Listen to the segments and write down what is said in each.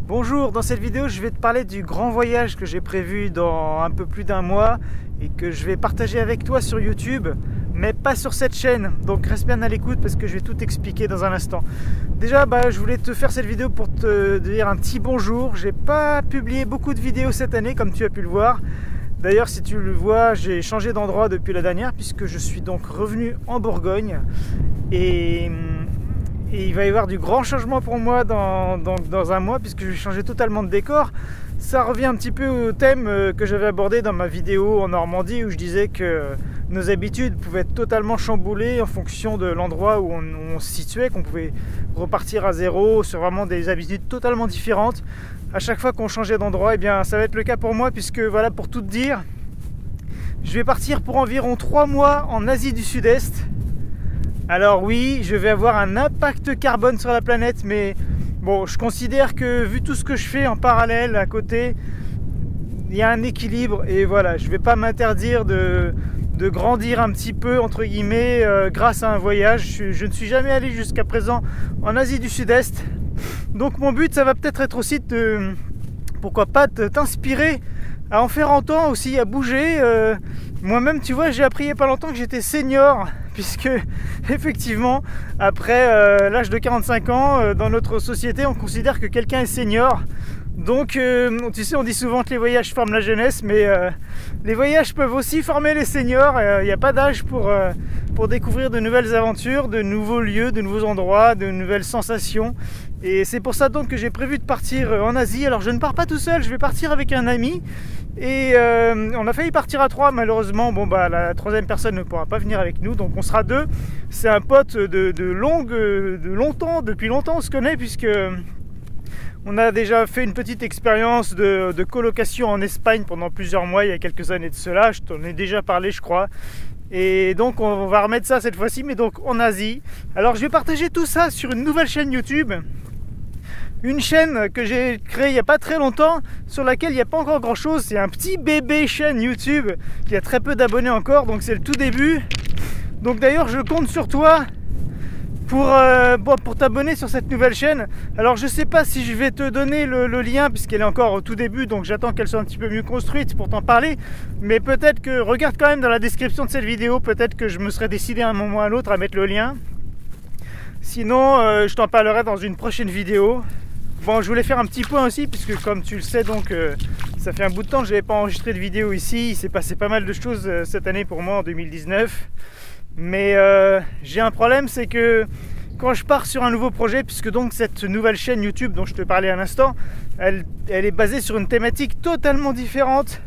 Bonjour, dans cette vidéo je vais te parler du grand voyage que j'ai prévu dans un peu plus d'un mois et que je vais partager avec toi sur YouTube, mais pas sur cette chaîne, donc reste bien à l'écoute parce que je vais tout expliquer dans un instant. Déjà je voulais te faire cette vidéo pour te dire un petit bonjour. J'ai pas publié beaucoup de vidéos cette année comme tu as pu le voir. D'ailleurs, si tu le vois, j'ai changé d'endroit depuis la dernière puisque je suis donc revenu en Bourgogne et il va y avoir du grand changement pour moi dans un mois puisque je vais changer totalement de décor. Ça revient un petit peu au thème que j'avais abordé dans ma vidéo en Normandie où je disais que nos habitudes pouvaient être totalement chamboulées en fonction de l'endroit où on se situait, qu'on pouvait repartir à zéro sur vraiment des habitudes totalement différentes. À chaque fois qu'on changeait d'endroit, eh bien ça va être le cas pour moi puisque voilà, pour tout te dire, je vais partir pour environ 3 mois en Asie du Sud-Est. Alors oui, je vais avoir un impact carbone sur la planète, mais bon, je considère que vu tout ce que je fais en parallèle à côté, il y a un équilibre et voilà, je vais pas m'interdire de grandir un petit peu entre guillemets grâce à un voyage. Je ne suis jamais allé jusqu'à présent en Asie du Sud-Est, donc mon but ça va peut-être être aussi de, pourquoi pas, t'inspirer à en faire autant aussi, à bouger. Moi-même, tu vois, j'ai appris il n'y a pas longtemps que j'étais senior, puisque effectivement, après l'âge de 45 ans, dans notre société, on considère que quelqu'un est senior. Donc, tu sais, on dit souvent que les voyages forment la jeunesse, mais les voyages peuvent aussi former les seniors. Il n'y a pas d'âge pour découvrir de nouvelles aventures, de nouveaux lieux, de nouveaux endroits, de nouvelles sensations. Et c'est pour ça donc que j'ai prévu de partir en Asie. Alors, je ne pars pas tout seul, je vais partir avec un ami. Et on a failli partir à 3, malheureusement. Bon, la troisième personne ne pourra pas venir avec nous, donc on sera 2. C'est un pote depuis longtemps on se connaît, puisque on a déjà fait une petite expérience de colocation en Espagne pendant plusieurs mois, il y a quelques années de cela. Je t'en ai déjà parlé, je crois. Et donc on va remettre ça cette fois-ci, mais donc en Asie. Alors je vais partager tout ça sur une nouvelle chaîne YouTube. Une chaîne que j'ai créée il n'y a pas très longtemps, sur laquelle il n'y a pas encore grand chose. C'est un petit bébé chaîne YouTube qui a très peu d'abonnés encore, donc c'est le tout début. Donc d'ailleurs je compte sur toi pour t'abonner sur cette nouvelle chaîne. Alors je sais pas si je vais te donner le lien puisqu'elle est encore au tout début, donc j'attends qu'elle soit un petit peu mieux construite pour t'en parler. Mais peut-être que, regarde quand même dans la description de cette vidéo, peut-être que je me serais décidé à un moment ou à l'autre à mettre le lien. Sinon je t'en parlerai dans une prochaine vidéo. Bon, je voulais faire un petit point aussi, puisque comme tu le sais, donc ça fait un bout de temps que je n'avais pas enregistré de vidéo ici. Il s'est passé pas mal de choses cette année pour moi en 2019. Mais j'ai un problème, c'est que quand je pars sur un nouveau projet, puisque donc cette nouvelle chaîne YouTube dont je te parlais à l'instant, elle est basée sur une thématique totalement différente.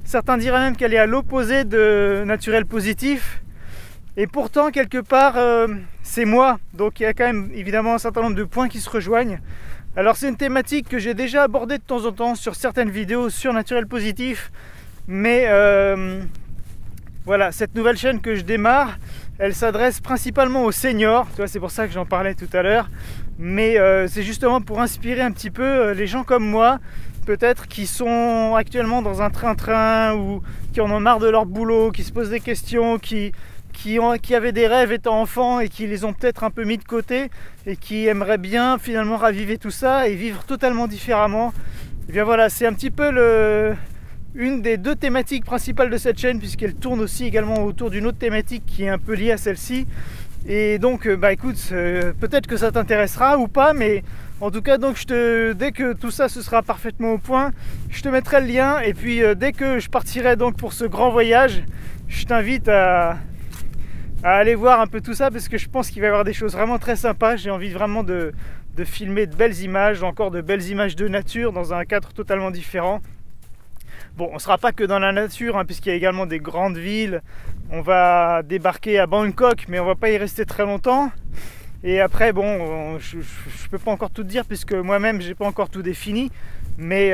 Certains diraient même qu'elle est à l'opposé de Naturel Positif. Et pourtant, quelque part, c'est moi. Donc il y a quand même évidemment un certain nombre de points qui se rejoignent. Alors c'est une thématique que j'ai déjà abordée de temps en temps sur certaines vidéos sur Naturel Positif, mais voilà, cette nouvelle chaîne que je démarre, elle s'adresse principalement aux seniors, tu vois, c'est pour ça que j'en parlais tout à l'heure, mais c'est justement pour inspirer un petit peu les gens comme moi, peut-être qui sont actuellement dans un train-train ou qui en ont marre de leur boulot, qui se posent des questions, qui avaient des rêves étant enfants et qui les ont peut-être un peu mis de côté et qui aimeraient bien finalement raviver tout ça et vivre totalement différemment. Et bien voilà, c'est un petit peu une des 2 thématiques principales de cette chaîne, puisqu'elle tourne aussi également autour d'une autre thématique qui est un peu liée à celle-ci. Et donc écoute, peut-être que ça t'intéressera ou pas, mais en tout cas donc dès que tout ça ce sera parfaitement au point, je te mettrai le lien. Et puis dès que je partirai donc pour ce grand voyage, je t'invite à aller voir un peu tout ça, parce que je pense qu'il va y avoir des choses vraiment très sympas. J'ai envie vraiment de filmer de belles images, encore de belles images de nature dans un cadre totalement différent. Bon, on ne sera pas que dans la nature, hein, puisqu'il y a également des grandes villes. On va débarquer à Bangkok, mais on ne va pas y rester très longtemps. Et après, bon, je ne peux pas encore tout te dire, puisque moi-même, je n'ai pas encore tout défini. Mais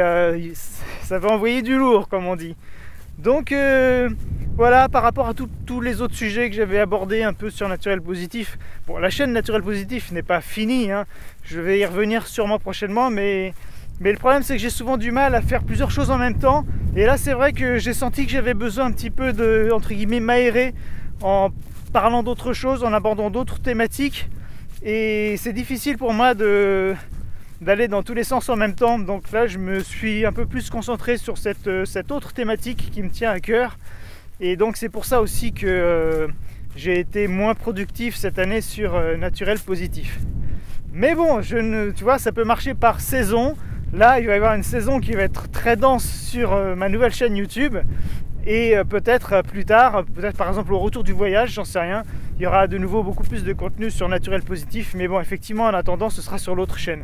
ça va envoyer du lourd, comme on dit. Donc voilà, par rapport à tous les autres sujets que j'avais abordés un peu sur Naturel Positif. Bon, la chaîne Naturel Positif n'est pas finie, hein. Je vais y revenir sûrement prochainement, mais le problème c'est que j'ai souvent du mal à faire plusieurs choses en même temps. Et là c'est vrai que j'ai senti que j'avais besoin un petit peu de, entre guillemets, m'aérer en parlant d'autres choses, en abordant d'autres thématiques. Et c'est difficile pour moi de d'aller dans tous les sens en même temps. Donc là je me suis un peu plus concentré sur cette autre thématique qui me tient à cœur. Et donc c'est pour ça aussi que j'ai été moins productif cette année sur Naturel Positif. Mais bon, tu vois, ça peut marcher par saison. Là, il va y avoir une saison qui va être très dense sur ma nouvelle chaîne YouTube. Et peut-être plus tard, peut-être par exemple au retour du voyage, j'en sais rien, il y aura de nouveau beaucoup plus de contenu sur Naturel Positif. Mais bon, effectivement, en attendant, ce sera sur l'autre chaîne.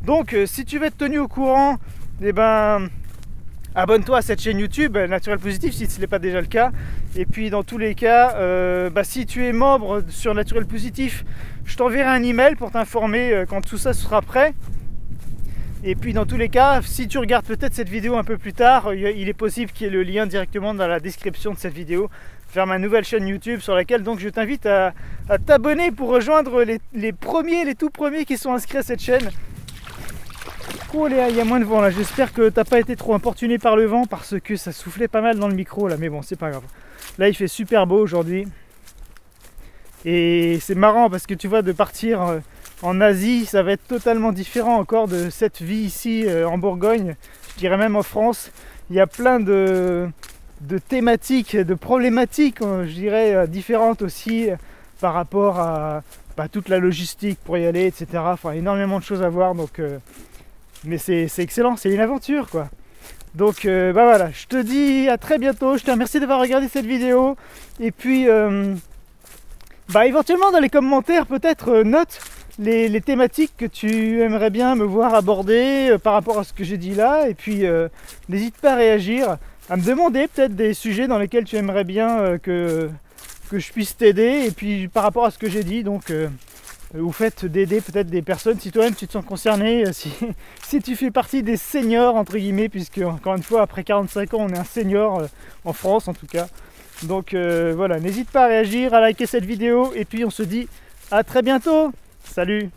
Donc, si tu veux être tenu au courant, eh ben, abonne-toi à cette chaîne YouTube, Naturel Positif, si ce n'est pas déjà le cas. Et puis, dans tous les cas, si tu es membre sur Naturel Positif, je t'enverrai un email pour t'informer quand tout ça sera prêt. Et puis dans tous les cas, si tu regardes peut-être cette vidéo un peu plus tard, il est possible qu'il y ait le lien directement dans la description de cette vidéo vers ma nouvelle chaîne YouTube, sur laquelle donc je t'invite à t'abonner pour rejoindre les tout premiers qui sont inscrits à cette chaîne. Oh Léa, il y a moins de vent là, j'espère que t'as pas été trop importuné par le vent parce que ça soufflait pas mal dans le micro là, mais bon c'est pas grave. Là il fait super beau aujourd'hui. Et c'est marrant parce que tu vois, de partir en Asie, ça va être totalement différent encore de cette vie ici en Bourgogne, je dirais même en France. Il y a plein de thématiques, de problématiques, je dirais, différentes aussi par rapport à toute la logistique pour y aller, etc. Enfin, énormément de choses à voir, donc, mais c'est excellent, c'est une aventure quoi. Donc voilà, je te dis à très bientôt, je te remercie d'avoir regardé cette vidéo, et puis éventuellement dans les commentaires peut-être note les thématiques que tu aimerais bien me voir aborder par rapport à ce que j'ai dit là, et puis n'hésite pas à réagir, à me demander peut-être des sujets dans lesquels tu aimerais bien que je puisse t'aider, et puis par rapport à ce que j'ai dit, donc ou faites d'aider peut-être des personnes si toi-même tu te sens concerné, si tu fais partie des seniors entre guillemets, puisque encore une fois après 45 ans on est un senior en France en tout cas. Donc voilà, n'hésite pas à réagir, à liker cette vidéo, et puis on se dit à très bientôt. Salut!